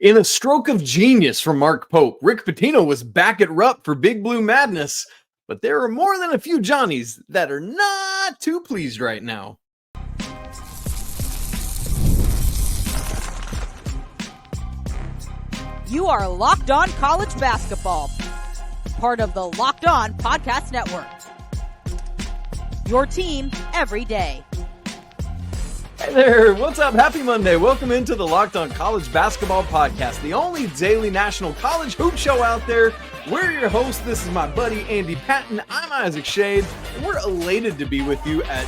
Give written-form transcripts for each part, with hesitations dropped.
In a stroke of genius from Mark Pope, Rick Pitino was back at Rupp for Big Blue Madness, but there are more than a few Johnnies that are not too pleased right now. You are Locked On College Basketball, part of the Locked On Podcast Network. Your team every day. Hey there, what's up? Happy Monday. Welcome into the Locked On College Basketball Podcast, the only daily national college hoop show out there. We're your hosts. This is my buddy Andy Patton. I'm Isaac Shade, and we're elated to be with you at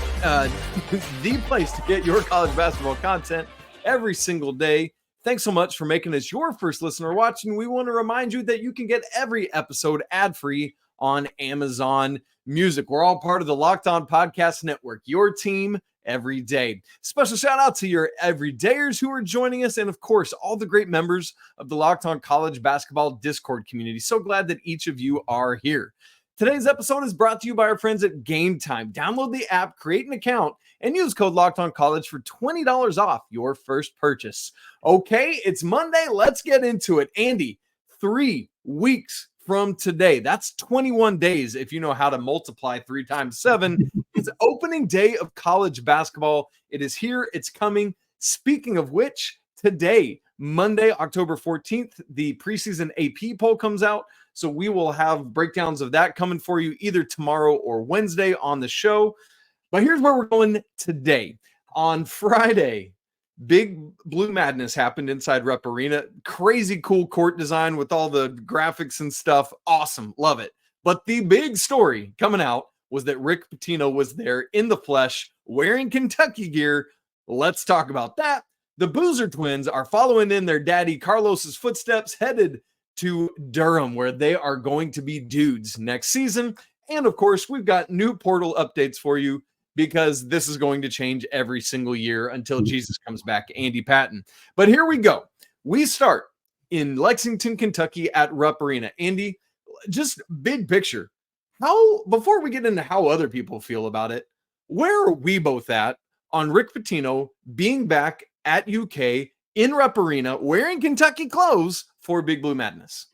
the place to get your college basketball content every single day. Thanks so much for making us your first listener watching. We want to remind you that you can get every episode ad-free on Amazon Music. We're all part of the Locked On Podcast Network, your team every day. Special shout out to your everydayers who are joining us, and of course, all the great members of the Locked On College Basketball Discord community. So glad that each of you are here. Today's episode is brought to you by our friends at GameTime. Download the app, create an account, and use code LOCKEDONCollege for $20 off your first purchase. Okay, it's Monday. Let's get into it. Andy, 3 weeks from today, that's 21 days if you know how to multiply 3 times 7. It's opening day of college basketball. It is here. It's coming. Speaking of which, today, Monday, October 14th, the preseason AP poll comes out. So we will have breakdowns of that coming for you either tomorrow or Wednesday on the show. But here's where we're going today. On Friday, Big Blue Madness happened inside Rupp Arena. Crazy cool court design with all the graphics and stuff. Awesome. Love it. But the big story coming out was that Rick Pitino was there in the flesh wearing Kentucky gear. Let's talk about that. The Boozer twins are following in their daddy Carlos's footsteps, headed to Durham, where they are going to be dudes next season. And of course, we've got new portal updates for you, because this is going to change every single year until Jesus comes back, Andy Patton. But here we go. We start in Lexington, Kentucky at Rupp Arena. Andy, just big picture. Before we get into how other people feel about it, where are we both at on Rick Pitino being back at UK in Rupp Arena wearing Kentucky clothes for Big Blue Madness?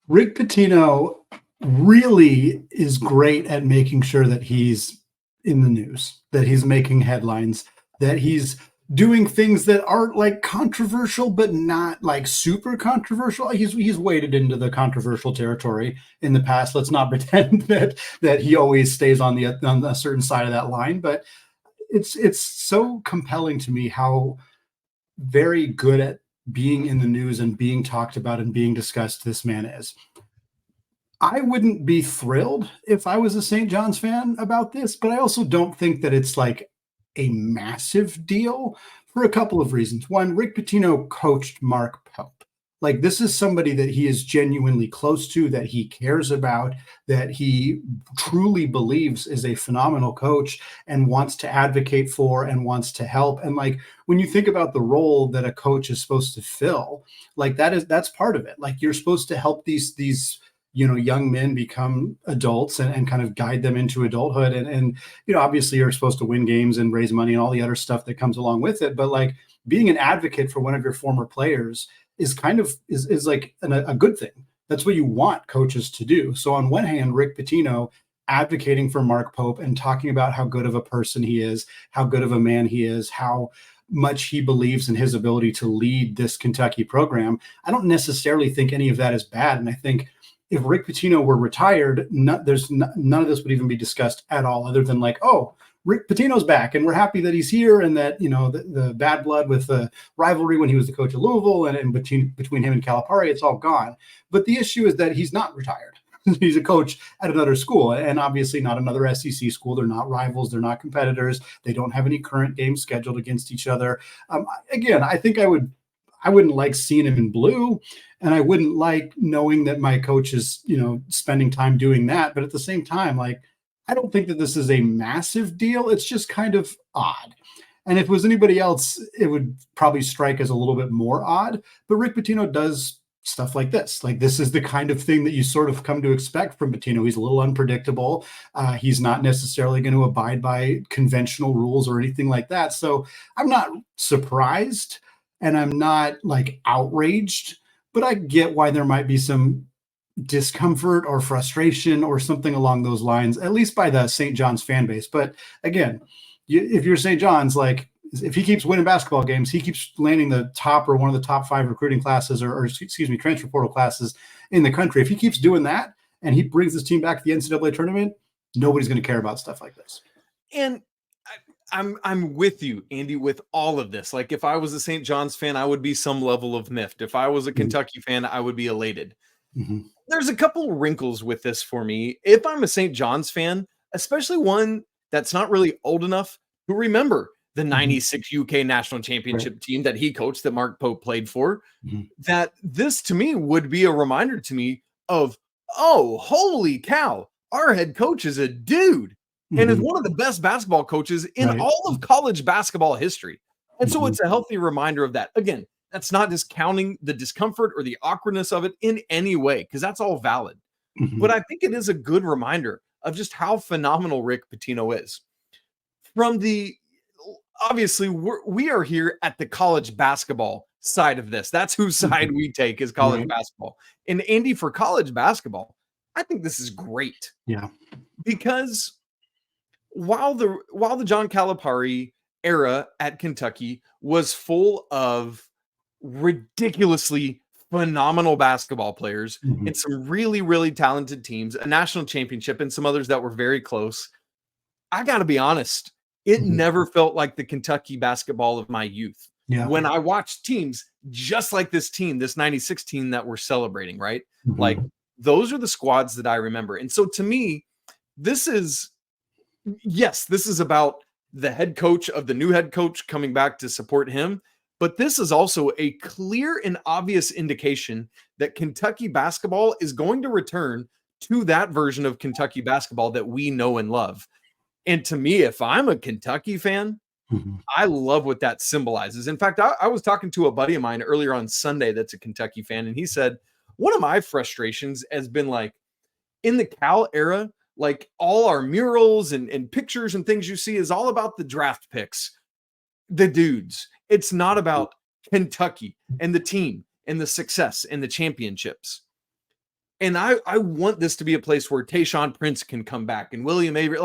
Rick Pitino really is great at making sure that he's in the news, that he's making headlines, that he's doing things that aren't like controversial, but not like super controversial. He's waded into the controversial territory in the past. Let's not pretend that he always stays on a certain side of that line. But it's so compelling to me how very good at being in the news and being talked about and being discussed this man is. I wouldn't be thrilled if I was a St. John's fan about this, but I also don't think that it's like a massive deal for a couple of reasons. One, Rick Pitino coached Mark Pope. Like, this is somebody that he is genuinely close to, that he cares about, that he truly believes is a phenomenal coach and wants to advocate for and wants to help. And like, when you think about the role that a coach is supposed to fill, like that's part of it. Like, you're supposed to help these young men become adults and kind of guide them into adulthood. And obviously you're supposed to win games and raise money and all the other stuff that comes along with it. But like, being an advocate for one of your former players is like a good thing. That's what you want coaches to do. So on one hand, Rick Pitino advocating for Mark Pope and talking about how good of a person he is, how good of a man he is, how much he believes in his ability to lead this Kentucky program. I don't necessarily think any of that is bad. And I think if Rick Pitino were retired, none of this would even be discussed at all, other than like, oh, Rick Pitino's back, and we're happy that he's here, and that the bad blood with the rivalry when he was the coach of Louisville and between him and Calipari, it's all gone. But the issue is that he's not retired. He's a coach at another school, and obviously not another SEC school. They're not rivals. They're not competitors. They don't have any current games scheduled against each other. Again, I think I wouldn't like seeing him in blue, and I wouldn't like knowing that my coach is, spending time doing that. But at the same time, like, I don't think that this is a massive deal. It's just kind of odd. And if it was anybody else, it would probably strike as a little bit more odd. But Rick Pitino does stuff like this. Like, this is the kind of thing that you sort of come to expect from Pitino. He's a little unpredictable. He's not necessarily going to abide by conventional rules or anything like that. So I'm not surprised. and I'm not like outraged, but I get why there might be some discomfort or frustration or something along those lines, at least by the St. John's fan base. But again, if you're St. John's, like if he keeps winning basketball games, he keeps landing the top or one of the top 5 recruiting classes or excuse me, transfer portal classes in the country. If he keeps doing that and he brings this team back to the NCAA tournament, nobody's going to care about stuff like this. And I'm with you, Andy, with all of this. Like if I was a St. John's fan, I would be some level of miffed. If I was a Kentucky fan, I would be elated. There's a couple wrinkles with this for me. If I'm a St. John's fan, especially one that's not really old enough to remember the 96 UK national championship team that he coached, that Mark Pope played for, that this to me would be a reminder to me of, oh, holy cow, our head coach is a dude and is one of the best basketball coaches in all of college basketball history. And so it's a healthy reminder of that. Again, that's not discounting the discomfort or the awkwardness of it in any way, because that's all valid. But I think it is a good reminder of just how phenomenal Rick Pitino is. From the, obviously, we are here at the college basketball side of this. That's whose side we take is college basketball. And Andy, for college basketball, I think this is great. Yeah. Because while the John Calipari era at Kentucky was full of ridiculously phenomenal basketball players and some really, really talented teams, a national championship and some others that were very close, I got to be honest, it never felt like the Kentucky basketball of my youth. When I watched teams just like this team, this 96 team that we're celebrating, right? Like those are the squads that I remember. And so to me, this is about the head coach of the new head coach coming back to support him. But this is also a clear and obvious indication that Kentucky basketball is going to return to that version of Kentucky basketball that we know and love. And to me, if I'm a Kentucky fan, I love what that symbolizes. In fact, I was talking to a buddy of mine earlier on Sunday that's a Kentucky fan, and he said, one of my frustrations has been like, in the Cal era, like all our murals and pictures and things you see is all about the draft picks, the dudes. It's not about Kentucky and the team and the success and the championships. And I want this to be a place where Tayshaun Prince can come back and William Avery,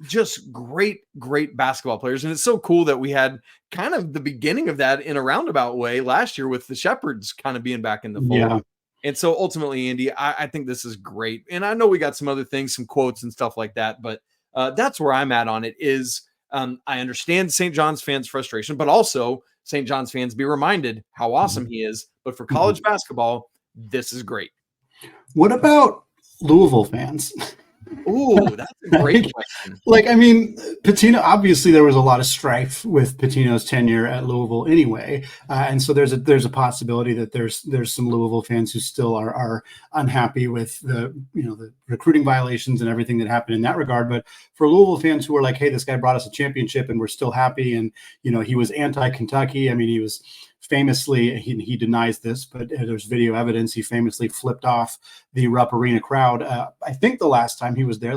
just great basketball players. And it's so cool that we had kind of the beginning of that in a roundabout way last year with the Shepherds kind of being back in the fold. Yeah. And so ultimately, Andy, I think this is great. And I know we got some other things, some quotes and stuff like that, but that's where I'm at on it is I understand St. John's fans' frustration, but also St. John's fans be reminded how awesome he is. But for college basketball, this is great. What about Louisville fans? Oh, that's a great question. Like, I mean, Pitino, obviously there was a lot of strife with Pitino's tenure at Louisville anyway. And so there's a possibility that there's some Louisville fans who still are unhappy with the recruiting violations and everything that happened in that regard. But for Louisville fans who are like, hey, this guy brought us a championship and we're still happy. And, he was anti-Kentucky. I mean, he was famously, he denies this, but there's video evidence. He famously flipped off the Rupp Arena crowd. I think the last time he was there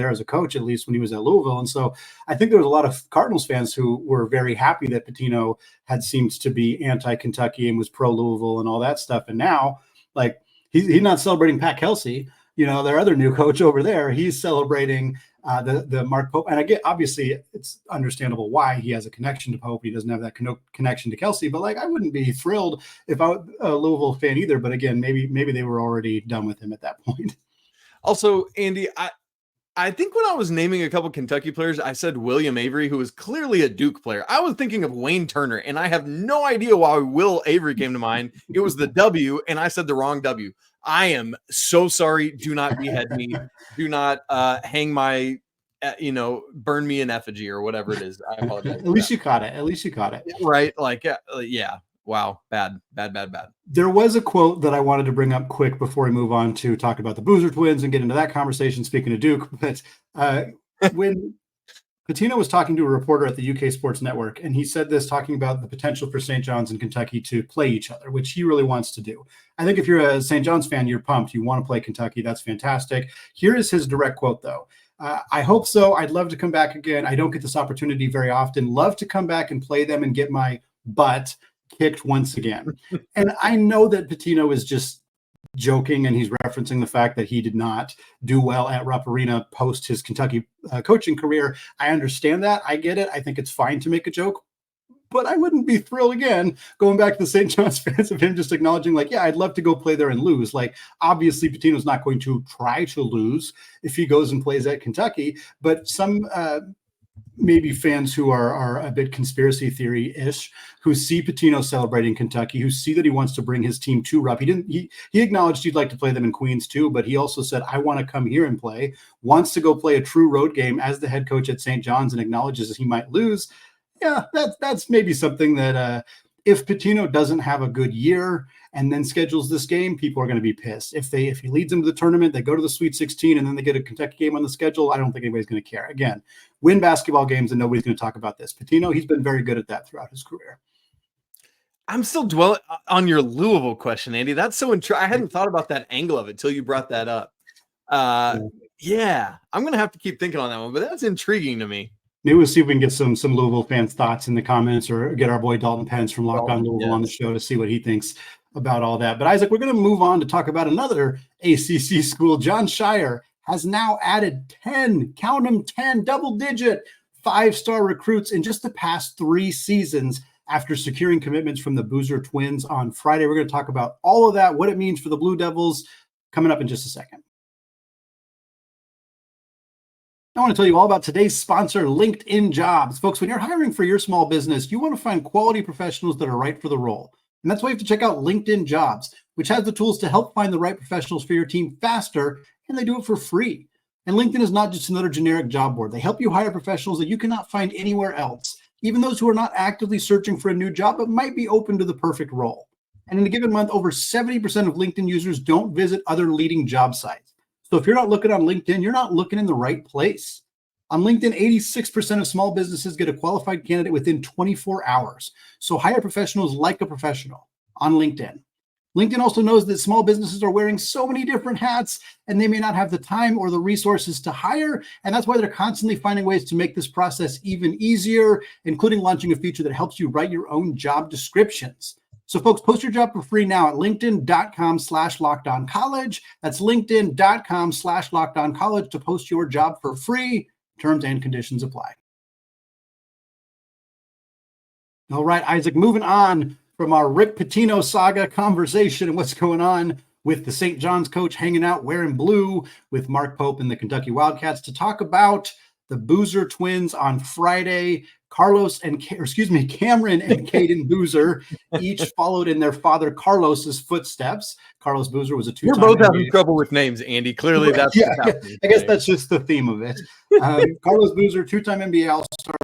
as a coach, at least when he was at Louisville. And so I think there was a lot of Cardinals fans who were very happy that Pitino had seemed to be anti-Kentucky and was pro-Louisville and all that stuff. And now, like, he's not celebrating Pat Kelsey, their other new coach over there. He's celebrating the Mark Pope. And I get, obviously, it's understandable why he has a connection to Pope. He doesn't have that connection to Kelsey. But, like, I wouldn't be thrilled if I was a Louisville fan either. But, again, maybe they were already done with him at that point. Also, Andy, I think when I was naming a couple Kentucky players, I said William Avery, who was clearly a Duke player. I was thinking of Wayne Turner, and I have no idea why Will Avery came to mind. It was the W, and I said the wrong W. I am so sorry. Do not behead me. Do not hang my, burn me in effigy or whatever it is. I apologize. At least you caught it. Right? Like, yeah. Wow. Bad. There was a quote that I wanted to bring up quick before we move on to talk about the Boozer twins and get into that conversation, speaking of Duke. But when Pitino was talking to a reporter at the UK Sports Network, and he said this, talking about the potential for St. John's and Kentucky to play each other, which he really wants to do. I think if you're a St. John's fan, you're pumped. You want to play Kentucky. That's fantastic. Here is his direct quote, though. I hope so. I'd love to come back again. I don't get this opportunity very often. Love to come back and play them and get my butt kicked once again. And I know that Pitino is just joking, and he's referencing the fact that he did not do well at Rupp Arena post his Kentucky coaching career. I understand that. I get it. I think it's fine to make a joke, but I wouldn't be thrilled again going back to the St. John's fans of him just acknowledging like, yeah, I'd love to go play there and lose. Like, obviously Pitino's not going to try to lose if he goes and plays at Kentucky, but some maybe fans who are a bit conspiracy theory-ish, who see Pitino celebrating Kentucky, who see that he wants to bring his team to Rupp. He acknowledged he'd like to play them in Queens too, but he also said, I want to come here and play, wants to go play a true road game as the head coach at St. John's, and acknowledges he might lose. Yeah, that's maybe something that if Pitino doesn't have a good year and then schedules this game, people are going to be pissed. If he leads them to the tournament, they go to the Sweet 16, and then they get a Kentucky game on the schedule, I don't think anybody's going to care. Again, win basketball games and nobody's going to talk about this. Pitino, he's been very good at that throughout his career. I'm still dwelling on your Louisville question, Andy. That's so I hadn't thought about that angle of it till you brought that up. Yeah, I'm going to have to keep thinking on that one, but that's intriguing to me. Maybe we'll see if we can get some Louisville fans' thoughts in the comments, or get our boy Dalton Pence from Locked On Louisville on the show to see what he thinks about all that. But Isaac, we're going to move on to talk about another ACC school. Jon Scheyer has now added 10, count them, 10 double-digit 5-star recruits in just the past 3 seasons after securing commitments from the Boozer twins on Friday. We're going to talk about all of that, what it means for the Blue Devils, coming up in just a second. I want to tell you all about today's sponsor, LinkedIn Jobs. Folks, when you're hiring for your small business, you want to find quality professionals that are right for the role. And that's why you have to check out LinkedIn Jobs, which has the tools to help find the right professionals for your team faster, and they do it for free. And LinkedIn is not just another generic job board. They help you hire professionals that you cannot find anywhere else, even those who are not actively searching for a new job but might be open to the perfect role. And in a given month, over 70% of LinkedIn users don't visit other leading job sites. So if you're not looking on LinkedIn, you're not looking in the right place. On LinkedIn, 86% of small businesses get a qualified candidate within 24 hours. So hire professionals like a professional on LinkedIn. LinkedIn also knows that small businesses are wearing so many different hats, and they may not have the time or the resources to hire. And that's why they're constantly finding ways to make this process even easier, including launching a feature that helps you write your own job descriptions. So folks, post your job for free now at linkedin.com/lockedoncollege. That's linkedin.com/lockedoncollege to post your job for free. Terms and conditions apply. All right, Isaac, moving on from our Rick Pitino saga conversation and what's going on with the St. John's coach hanging out wearing blue with Mark Pope and the Kentucky Wildcats to talk about the Boozer twins on Friday. Cameron and Cayden Boozer each followed in their father Carlos's footsteps. Carlos Boozer was a two-time You're both NBA having trouble with names, Andy. Clearly, that's I guess that's just the theme of it. Carlos Boozer, two-time NBA All-Star,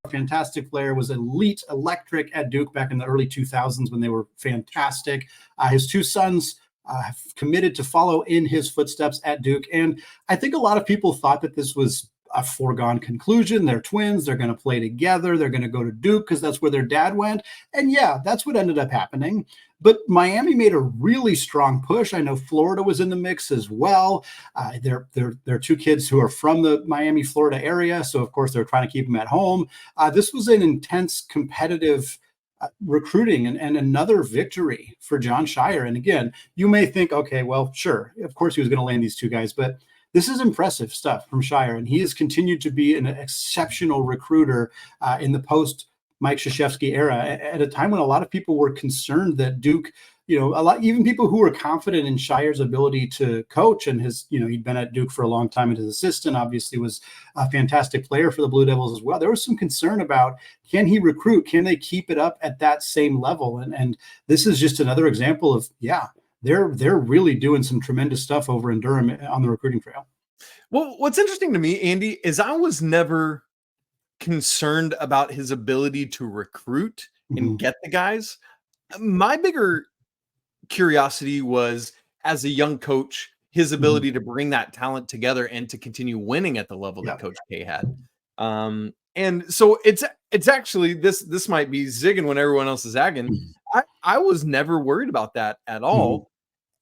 fantastic player, was elite, electric at Duke back in the early 2000s when they were fantastic. His 2 sons have committed to follow in his footsteps at Duke, and I think a lot of people thought that this was a foregone conclusion. They're twins. They're going to play together. They're going to go to Duke because that's where their dad went. And yeah, that's what ended up happening. But Miami made a really strong push. I know Florida was in the mix as well. They're 2 kids who are from the Miami, Florida area. So of course they're trying to keep them at home. This was an intense competitive recruiting and another victory for Jon Scheyer. And again, you may think, okay, well, sure, of course he was going to land these 2 guys, but this is impressive stuff from Scheyer, and he has continued to be an exceptional recruiter in the post-Mike Krzyzewski era at a time when a lot of people were concerned that Duke, even people who were confident in Scheyer's ability to coach and he'd been at Duke for a long time and his assistant obviously was a fantastic player for the Blue Devils as well. There was some concern about, can he recruit? Can they keep it up at that same level? And this is just another example of, they're really doing some tremendous stuff over in Durham on the recruiting trail. Well, what's interesting to me, Andy, is I was never concerned about his ability to recruit and get the guys. My bigger curiosity was, as a young coach, his ability to bring that talent together and to continue winning at the level that Coach K had. And so it's actually, this might be zigging when everyone else is zagging. I was never worried about that at all.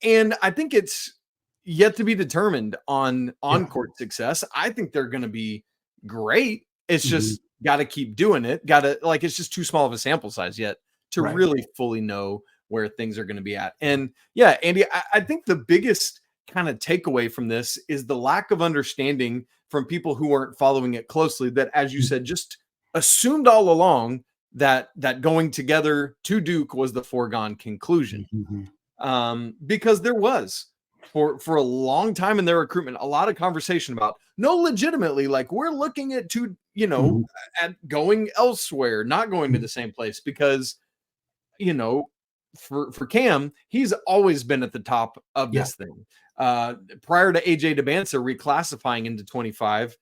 And I think it's yet to be determined on court success. I think they're going to be great. It's just got to keep doing it. It's just too small of a sample size yet to really fully know where things are going to be at. And yeah, Andy, I think the biggest kind of takeaway from this is the lack of understanding from people who aren't following it closely, that, as you said, just assumed all along that going together to Duke was the foregone conclusion. Because there was for a long time in their recruitment a lot of conversation about, no, legitimately, like, we're looking at at going elsewhere, not going to the same place, because for Cam, he's always been at the top of this thing. Prior to AJ DeBanza reclassifying into 25,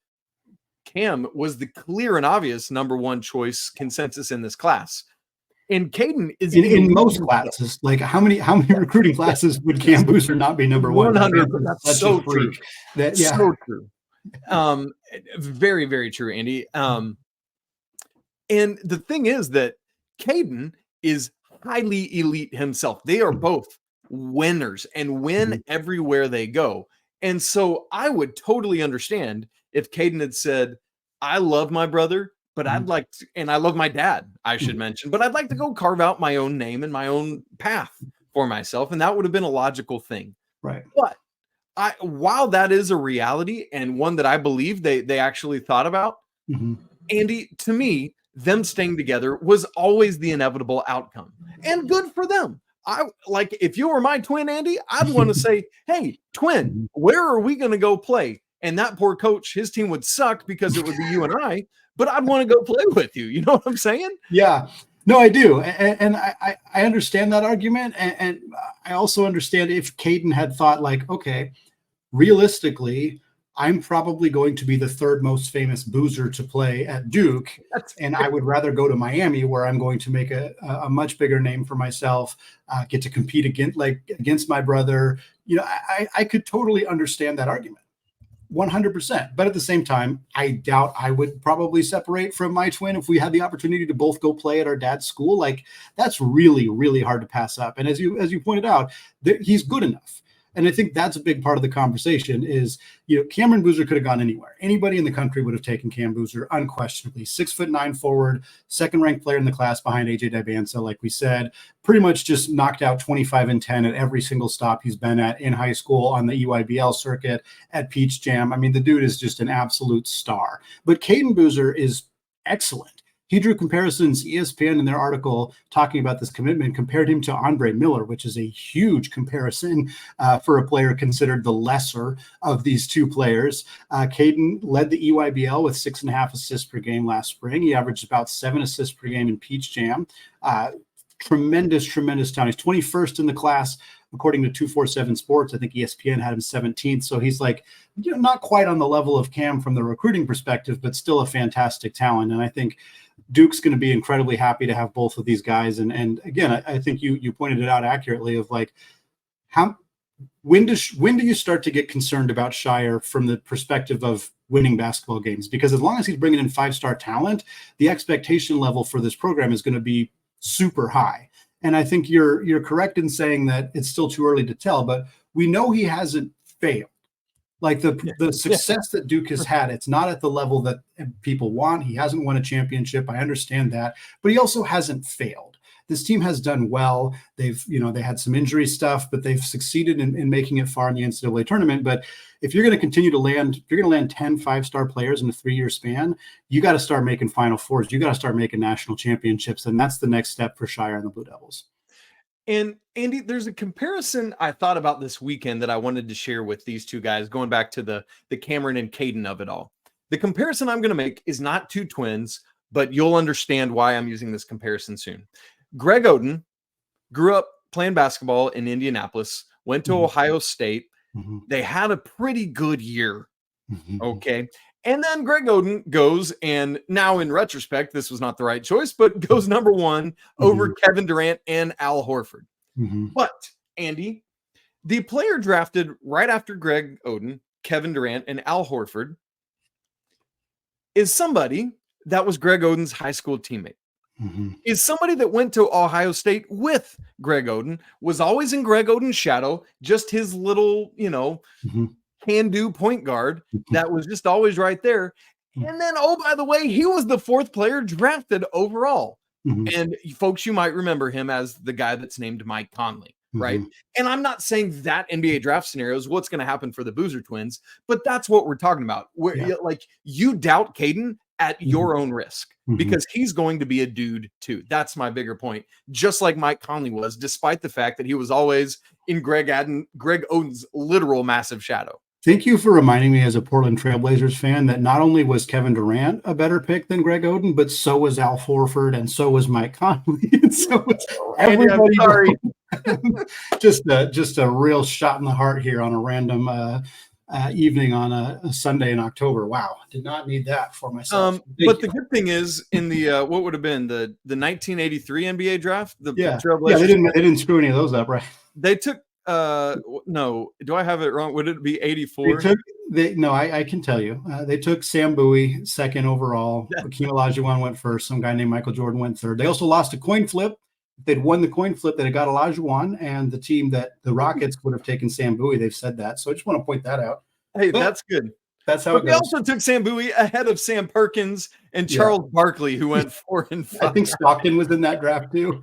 Cam was the clear and obvious number one choice consensus in this class. And Cayden is in most classes. Like, how many recruiting classes would Cam Boozer not be number one? 100. That's so true. So true. Very, very true, Andy. And the thing is that Cayden is highly elite himself. They are both winners and win everywhere they go. And so I would totally understand if Cayden had said, I love my brother, but I'd like to, and I love my dad, I should mention, but I'd like to go carve out my own name and my own path for myself. And that would have been a logical thing. Right. But while that is a reality, and one that I believe they actually thought about, Andy, to me, them staying together was always the inevitable outcome, and good for them. If you were my twin, Andy, I'd want to say, hey, twin, where are we going to go play? And that poor coach, his team would suck because it would be you and I, but I'd want to go play with you. You know what I'm saying? Yeah. No, I do. And I understand that argument. And I also understand if Cayden had thought, like, okay, realistically, I'm probably going to be the third most famous Boozer to play at Duke, and I would rather go to Miami, where I'm going to make a much bigger name for myself, get to compete against my brother. I could totally understand that argument, 100%. But at the same time, I doubt I would probably separate from my twin if we had the opportunity to both go play at our dad's school. Like, that's really, really hard to pass up. And as you pointed out, he's good enough. And I think that's a big part of the conversation is, Cameron Boozer could have gone anywhere. Anybody in the country would have taken Cam Boozer unquestionably. 6'9" forward, second ranked player in the class behind AJ DeBanza, like we said, pretty much just knocked out 25 and 10 at every single stop he's been at in high school, on the EYBL circuit, at Peach Jam. I mean, the dude is just an absolute star. But Cayden Boozer is excellent. He drew comparisons. ESPN, in their article talking about this commitment, compared him to Andre Miller, which is a huge comparison for a player considered the lesser of these two players. Cayden led the EYBL with 6.5 assists per game last spring. He averaged about 7 assists per game in Peach Jam. Tremendous talent. He's 21st in the class, according to 247 Sports. I think ESPN had him 17th. So he's not quite on the level of Cam from the recruiting perspective, but still a fantastic talent. And I think Duke's going to be incredibly happy to have both of these guys. And again, I think you pointed it out accurately of when do you start to get concerned about Scheyer from the perspective of winning basketball games? Because as long as he's bringing in 5-star talent, the expectation level for this program is going to be super high. And I think you're correct in saying that it's still too early to tell, but we know he hasn't failed. Like the success that Duke has had, it's not at the level that people want. He hasn't won a championship. I understand that, but he also hasn't failed. This team has done well. They had some injury stuff, but they've succeeded in making it far in the NCAA tournament. But if you're going to continue to land 10 5-star players in a 3-year span, you got to start making Final Fours. You got to start making national championships. And that's the next step for Scheyer and the Blue Devils. And Andy, there's a comparison I thought about this weekend that I wanted to share with these two guys, going back to the Cameron and Cayden of it all. The comparison I'm going to make is not two twins, but you'll understand why I'm using this comparison soon. Greg Oden grew up playing basketball in Indianapolis, went to Ohio State. They had a pretty good year. Okay. And then Greg Oden goes, and now in retrospect, this was not the right choice, but goes number one over Kevin Durant and Al Horford. But, Andy, the player drafted right after Greg Oden, Kevin Durant, and Al Horford is somebody that was Greg Oden's high school teammate. is somebody that went to Ohio State with Greg Oden, was always in Greg Oden's shadow, just his little, can-do point guard that was just always right there. And then, oh, by the way, he was the 4th player drafted overall. And folks, you might remember him as the guy that's named Mike Conley, right? And I'm not saying that NBA draft scenario is what's going to happen for the Boozer twins, but that's what we're talking about. Where you doubt Cayden at your own risk because he's going to be a dude too. That's my bigger point. Just like Mike Conley was, despite the fact that he was always in Greg Oden's literal massive shadow. Thank you for reminding me as a Portland Trailblazers fan that not only was Kevin Durant a better pick than Greg Oden, but so was Al Horford and so was Mike Conley. And so was everybody. Sorry. just a real shot in the heart here on a random evening on a Sunday in October. Wow. Did not need that for myself. But the good thing is in the what would have been the 1983 NBA draft, Trailblazers, they didn't screw any of those up, right? They took no, do I have it wrong? Would it be 84? I can tell you. They took Sam Bowie 2nd overall. Hakeem Olajuwon went 1st. Some guy named Michael Jordan went 3rd. They also lost a coin flip. If they'd won the coin flip, they'd have got Olajuwon, and the team that the Rockets would have taken Sam Bowie. They've said that. So I just want to point that out. Hey, that's good. That's how it goes. They also took Sam Bowie ahead of Sam Perkins and Charles Barkley, who went 4 and 5. I think Stockton was in that draft too.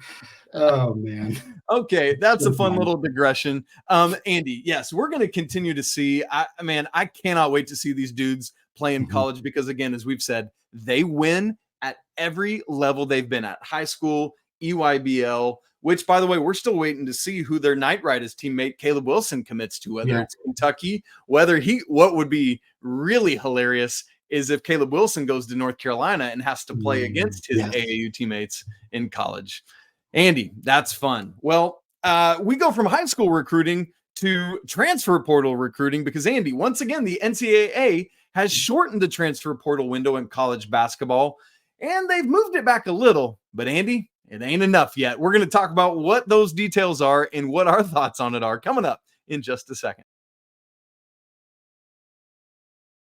Oh, man. Okay, that's a fun little digression. Andy, yes, we're going to continue to see. I cannot wait to see these dudes play in college because, again, as we've said, they win at every level they've been at. High school, EYBL, which, by the way, we're still waiting to see who their Knight Riders teammate Caleb Wilson commits to, whether it's Kentucky, what would be really hilarious is if Caleb Wilson goes to North Carolina and has to play against his AAU teammates in college. Andy, that's fun. Well, we go from high school recruiting to transfer portal recruiting because, Andy, once again, the NCAA has shortened the transfer portal window in college basketball, and they've moved it back a little. But, Andy, it ain't enough yet. We're going to talk about what those details are and what our thoughts on it are coming up in just a second.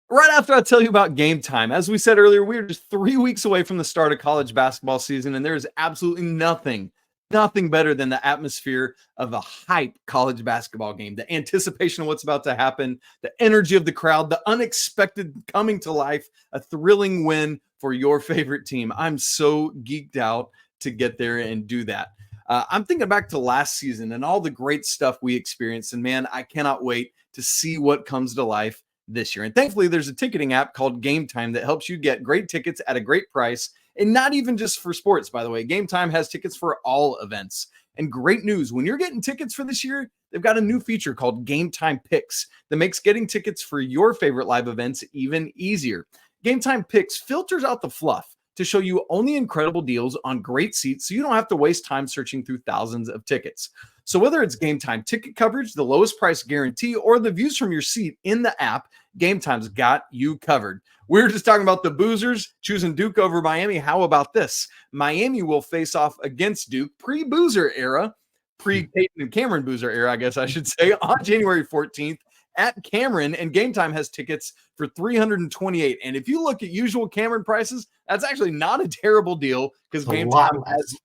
Right after I tell you about Game Time, as we said earlier, we're just 3 weeks away from the start of college basketball season, and there is absolutely nothing better than the atmosphere of a hype college basketball game. The anticipation of what's about to happen, the energy of the crowd, the unexpected coming to life, a thrilling win for your favorite team. I'm so geeked out to get there and do that. I'm thinking back to last season and all the great stuff we experienced, and man, I cannot wait to see what comes to life this year. And thankfully, there's a ticketing app called GameTime that helps you get great tickets at a great price. And not even just for sports, by the way. GameTime has tickets for all events. And great news, when you're getting tickets for this year, they've got a new feature called GameTime Picks that makes getting tickets for your favorite live events even easier. GameTime Picks filters out the fluff to show you only incredible deals on great seats so you don't have to waste time searching through thousands of tickets. So whether it's GameTime ticket coverage, the lowest price guarantee, or the views from your seat in the app, GameTime's got you covered. We were just talking about the Boozers choosing Duke over Miami. How about this? Miami will face off against Duke pre-Boozer era, pre-Cayden and Cameron Boozer era, I guess I should say, on January 14th at Cameron, and GameTime has tickets for $328. And if you look at usual Cameron prices, that's actually not a terrible deal because GameTime has,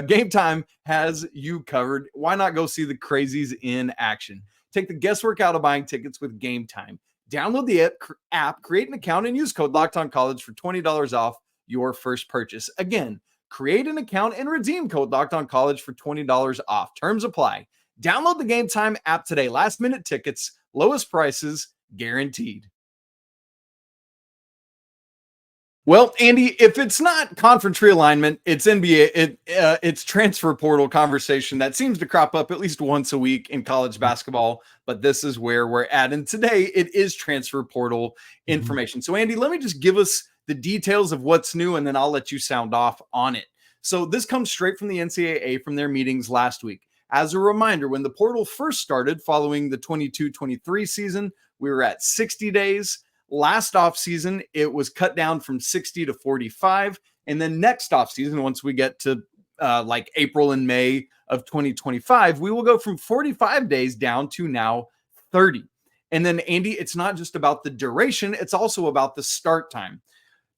GameTime has you covered. Why not go see the crazies in action? Take the guesswork out of buying tickets with GameTime. Download the app, create an account, and use code LOCKEDONCollege for $20 off your first purchase. Again, create an account and redeem code LOCKEDONCollege for $20 off. Terms apply. Download the GameTime app today. Last-minute tickets, lowest prices, guaranteed. Well, Andy, if it's not conference realignment, it's NBA, it's transfer portal conversation that seems to crop up at least once a week in college basketball, but this is where we're at. And today it is transfer portal information. So Andy, let me just give us the details of what's new, and then I'll let you sound off on it. So this comes straight from the NCAA from their meetings last week. As a reminder, when the portal first started following the 22-23 season, we were at 60 days. Last offseason, it was cut down from 60 to 45. And then next offseason, once we get to like April and May of 2025, we will go from 45 days down to now 30. And then, Andy, it's not just about the duration. It's also about the start time.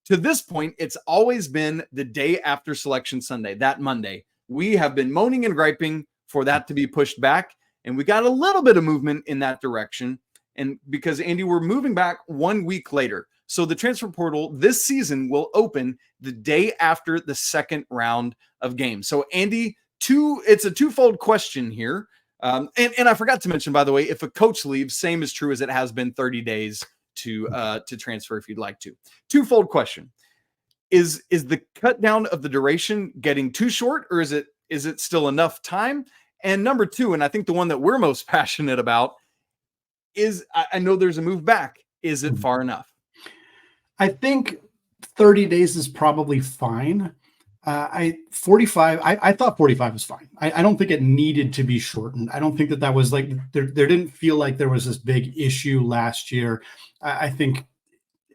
to this point, it's always been the day after Selection Sunday, that Monday. We have been moaning and griping for that to be pushed back, and we got a little bit of movement in that direction. And because, Andy, we're moving back 1 week later. So the transfer portal this season will open the day after the second round of games. So, Andy, it's a twofold question here. And I forgot to mention, by the way, if a coach leaves, same is true as it has been 30 days to transfer if you'd like to. Twofold question. Is the cut down of the duration getting too short, or is it still enough time? And number two, and I think the one that we're most passionate about, is I know there's a move back. Is it far enough? I think 30 days is probably fine. 45. I thought 45 was fine. I don't think it needed to be shortened. I don't think that was like there didn't feel like there was this big issue last year. I think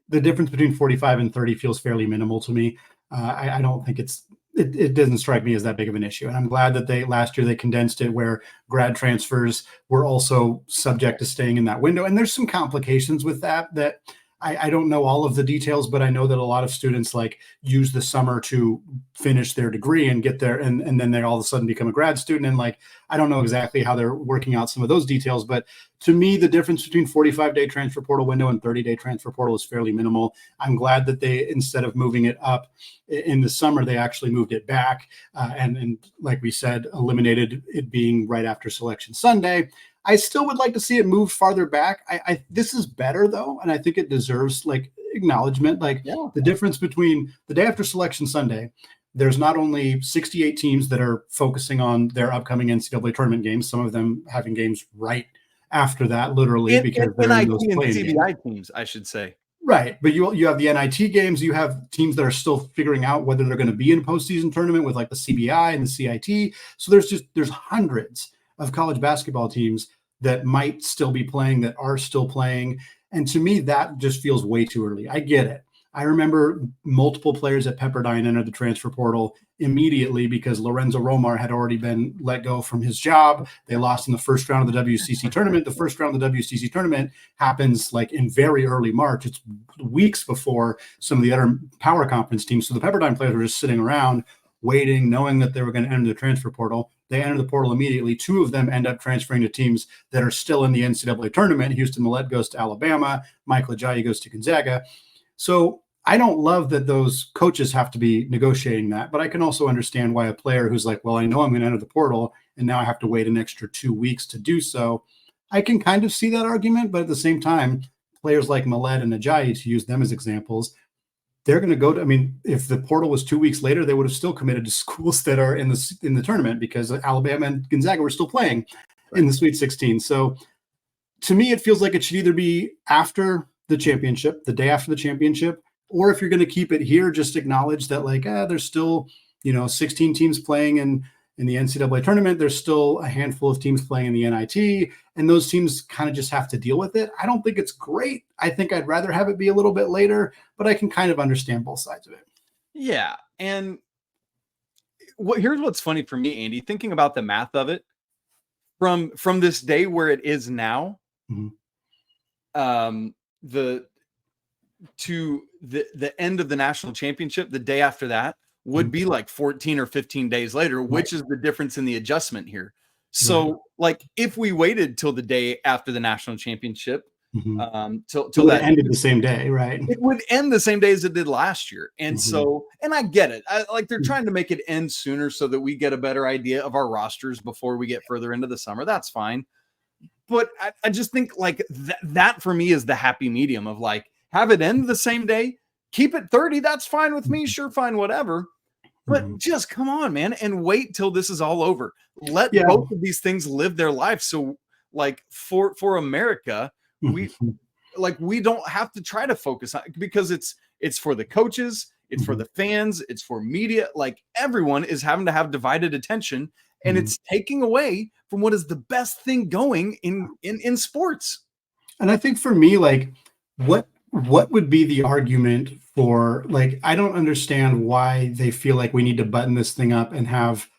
the difference between 45 and 30 feels fairly minimal to me. I don't think it doesn't strike me as that big of an issue. And I'm glad that last year they condensed it where grad transfers were also subject to staying in that window. And there's some complications with that I don't know all of the details, but I know that a lot of students use the summer to finish their degree and get there. And then they all of a sudden become a grad student. And I don't know exactly how they're working out some of those details, but to me, the difference between 45-day transfer portal window and 30-day transfer portal is fairly minimal. I'm glad that they, instead of moving it up in the summer, they actually moved it back. And like we said, eliminated it being right after Selection Sunday. I still would like to see it move farther back. This is better though, and I think it deserves acknowledgement. The difference between the day after Selection Sunday, there's not only 68 teams that are focusing on their upcoming NCAA tournament games, some of them having games right after that, literally, because they're in those playing CBI teams, I should say. Right, but you have the NIT games. You have teams that are still figuring out whether they're going to be in a postseason tournament with the CBI and the CIT. So there's hundreds of college basketball teams that might still be playing, that are still playing. And to me, that just feels way too early. I get it. I remember multiple players at Pepperdine entered the transfer portal immediately because Lorenzo Romar had already been let go from his job. They lost in the first round of the WCC tournament. The first round of the WCC tournament happens in very early March. It's weeks before some of the other power conference teams. So the Pepperdine players were just sitting around waiting, knowing that they were going to enter the transfer portal. They enter the portal immediately. Two of them end up transferring to teams that are still in the NCAA tournament. Houston Millett goes to Alabama. Michael Ajayi goes to Gonzaga. So I don't love that those coaches have to be negotiating that, but I can also understand why a player who's well, I know I'm going to enter the portal, and now I have to wait an extra 2 weeks to do so. I can kind of see that argument, but at the same time, players like Millett and Ajayi, to use them as examples, they're going to go to, if the portal was 2 weeks later, they would have still committed to schools that are in the tournament because Alabama and Gonzaga were still playing in the Sweet 16. So to me, it feels like it should either be after the championship, the day after the championship, or if you're going to keep it here, just acknowledge that there's still, 16 teams playing in the NCAA tournament. There's still a handful of teams playing in the NIT, and those teams kind of just have to deal with it. I don't think it's great. I think I'd rather have it be a little bit later, but I can kind of understand both sides of it. Yeah. And here's what's funny for me, Andy, thinking about the math of it from this day where it is now, the end of the national championship, the day after that would be 14 or 15 days later, which is the difference in the adjustment here. So if we waited till the day after the national championship, till that ended the same day, right? It would end the same day as it did last year. And so, and I get it. They're trying to make it end sooner so that we get a better idea of our rosters before we get further into the summer. That's fine. But I just think that for me is the happy medium of have it end the same day, keep it 30. That's fine with me. Sure. Fine. Whatever. But just come on, man, and wait till this is all over. Let both of these things live their life. So for America, we don't have to try to focus on it because it's for the coaches, it's for the fans, it's for media. Everyone is having to have divided attention, and it's taking away from what is the best thing going in sports. And I think for me, what would be the argument for I don't understand why they feel we need to button this thing up and have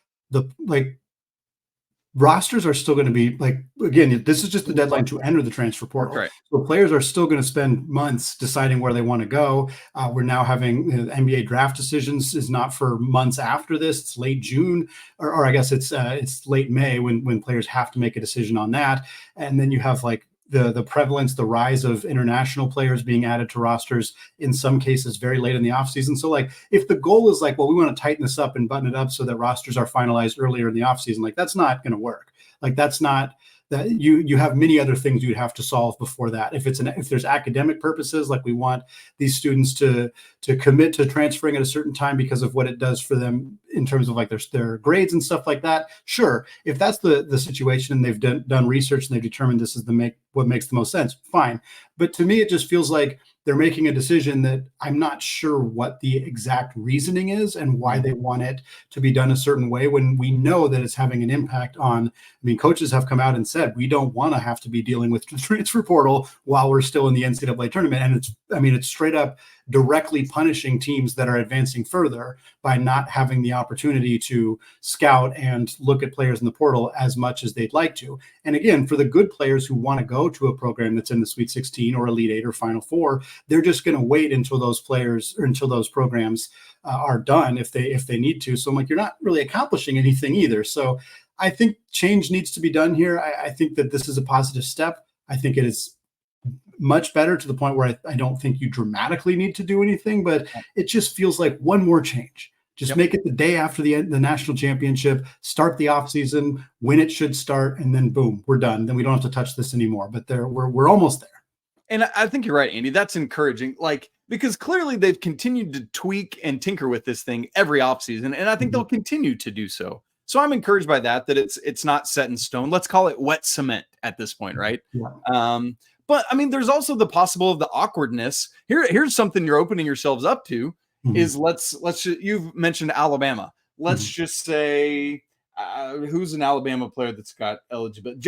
rosters are still going to be like, again, this is just the deadline to enter the transfer portal. Right. So players are still going to spend months deciding where they want to go. We're now having NBA draft decisions is not for months after this. It's late June, or I guess it's late May when players have to make a decision on that. And then you have like the prevalence, the rise of international players being added to rosters, in some cases very late in the offseason. So like if the goal is like, well, we want to tighten this up and button it up so that rosters are finalized earlier in the offseason, like that's not going to work. Like that's not that you have many other things you'd have to solve before that. If there's academic purposes, like we want these students to commit to transferring at a certain time because of what it does for them in terms of like their grades and stuff like that. Sure, if that's the situation and they've done research and they've determined this is what makes the most sense, fine. But to me, it just feels like they're making a decision that I'm not sure what the exact reasoning is and why they want it to be done a certain way when we know that it's having an impact on, I mean, coaches have come out and said, we don't want to have to be dealing with the transfer portal while we're still in the NCAA tournament. And it's straight up directly punishing teams that are advancing further by not having the opportunity to scout and look at players in the portal as much as they'd like to. And again, for the good players who want to go to a program that's in the Sweet 16 or Elite 8 or Final Four, they're just going to wait until those players or until those programs are done if they need to. So I'm like, you're not really accomplishing anything either. So I think change needs to be done here. I think that this is a positive step. I think it is much better to the point where I don't think you dramatically need to do anything, but it just feels like one more change. Just make it the day after the national championship, start the offseason when it should start, and then boom, we're done. Then we don't have to touch this anymore. But we're almost there. And I think you're right, Andy. That's encouraging. Like, because clearly they've continued to tweak and tinker with this thing every offseason, and I think they'll continue to do so. So I'm encouraged by that it's not set in stone. Let's call it wet cement at this point, right? Yeah. But I mean, there's also the possible of the awkwardness. Here's something you're opening yourselves up to is you've mentioned Alabama. Let's just say who's an Alabama player that's got eligibility?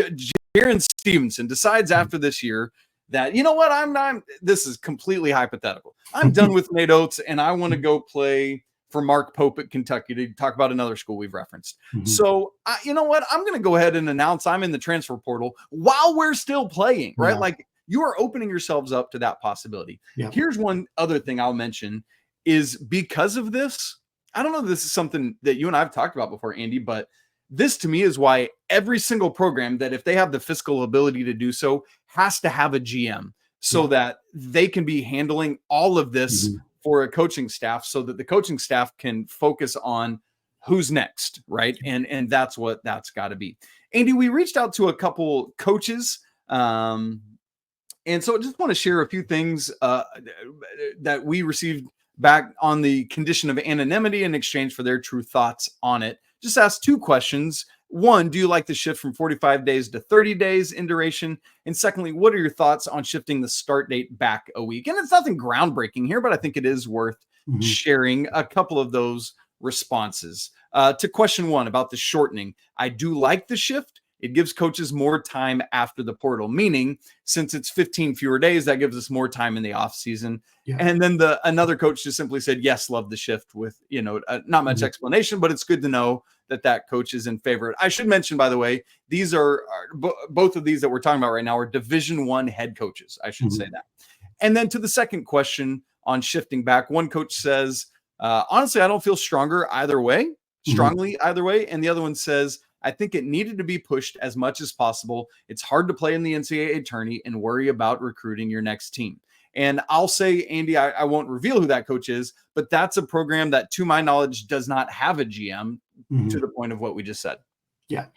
Jaron Stevenson decides after this year that, you know what, this is completely hypothetical. I'm done with Nate Oates and I want to go play for Mark Pope at Kentucky, to talk about another school we've referenced. So, you know what? I'm going to go ahead and announce I'm in the transfer portal while we're still playing, right? Like, you are opening yourselves up to that possibility. Here's one other thing I'll mention is because of this, I don't know if this is something that you and I have talked about before, Andy, but this to me is why every single program that if they have the fiscal ability to do so has to have a GM so that they can be handling all of this for a coaching staff so that the coaching staff can focus on who's next, right? And that's what that's got to be. Andy, we reached out to a couple coaches, and so I just want to share a few things that we received back on the condition of anonymity in exchange for their true thoughts on it. Just ask two questions. One, do you like the shift from 45 days to 30 days in duration? And secondly, what are your thoughts on shifting the start date back a week? And it's nothing groundbreaking here, but I think it is worth sharing a couple of those responses. To question one about the shortening, I do like the shift. It gives coaches more time after the portal, meaning since it's 15 fewer days, that gives us more time in the off season. And then another coach just simply said, yes, love the shift with, not much explanation, but it's good to know that coach is in favor. I should mention, by the way, these are both of these that we're talking about right now are Division I head coaches. I should say that. And then to the second question on shifting back, one coach says, honestly, I don't feel strongly either way. And the other one says, I think it needed to be pushed as much as possible. It's hard to play in the NCAA tourney and worry about recruiting your next team. And I'll say, Andy, I won't reveal who that coach is, but that's a program that, to my knowledge, does not have a GM to the point of what we just said. Yeah,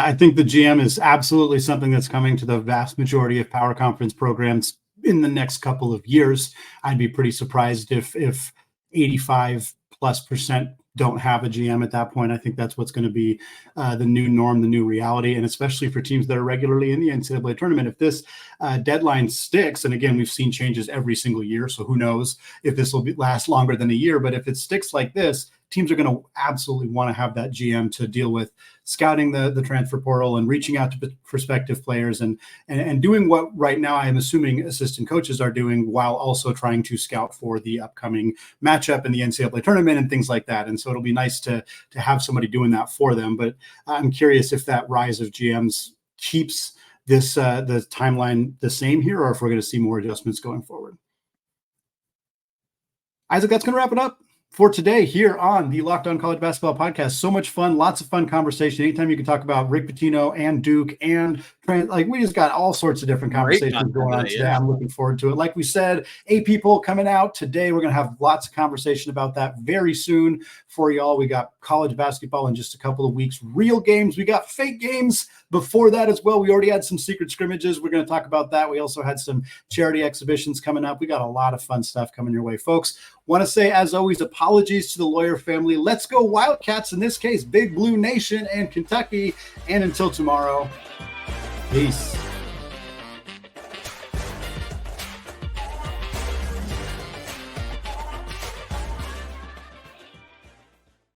I think the GM is absolutely something that's coming to the vast majority of power conference programs in the next couple of years. I'd be pretty surprised if 85+% don't have a GM at that point. I think that's what's going to be the new norm, the new reality, and especially for teams that are regularly in the NCAA tournament. If this deadline sticks, and again, we've seen changes every single year, so who knows if this will last longer than a year, but if it sticks like this, teams are going to absolutely want to have that GM to deal with scouting the transfer portal and reaching out to prospective players and doing what right now I am assuming assistant coaches are doing, while also trying to scout for the upcoming matchup in the NCAA tournament and things like that. And so it'll be nice to have somebody doing that for them. But I'm curious if that rise of GMs keeps this the timeline the same here, or if we're going to see more adjustments going forward. Isaac, that's going to wrap it up for today here on the Locked On College Basketball Podcast. So much fun, lots of fun conversation. Anytime you can talk about Rick Pitino and Duke and we just got all sorts of different conversations going on today. Yeah. I'm looking forward to it. Like we said, AP poll coming out today. We're going to have lots of conversation about that very soon for y'all. We got college basketball in just a couple of weeks, real games. We got fake games before that as well. We already had some secret scrimmages. We're going to talk about that. We also had some charity exhibitions coming up. We got a lot of fun stuff coming your way, folks. Want to say, as always, apologies to the Lawyer family. Let's go Wildcats, in this case, Big Blue Nation and Kentucky. And until tomorrow, peace.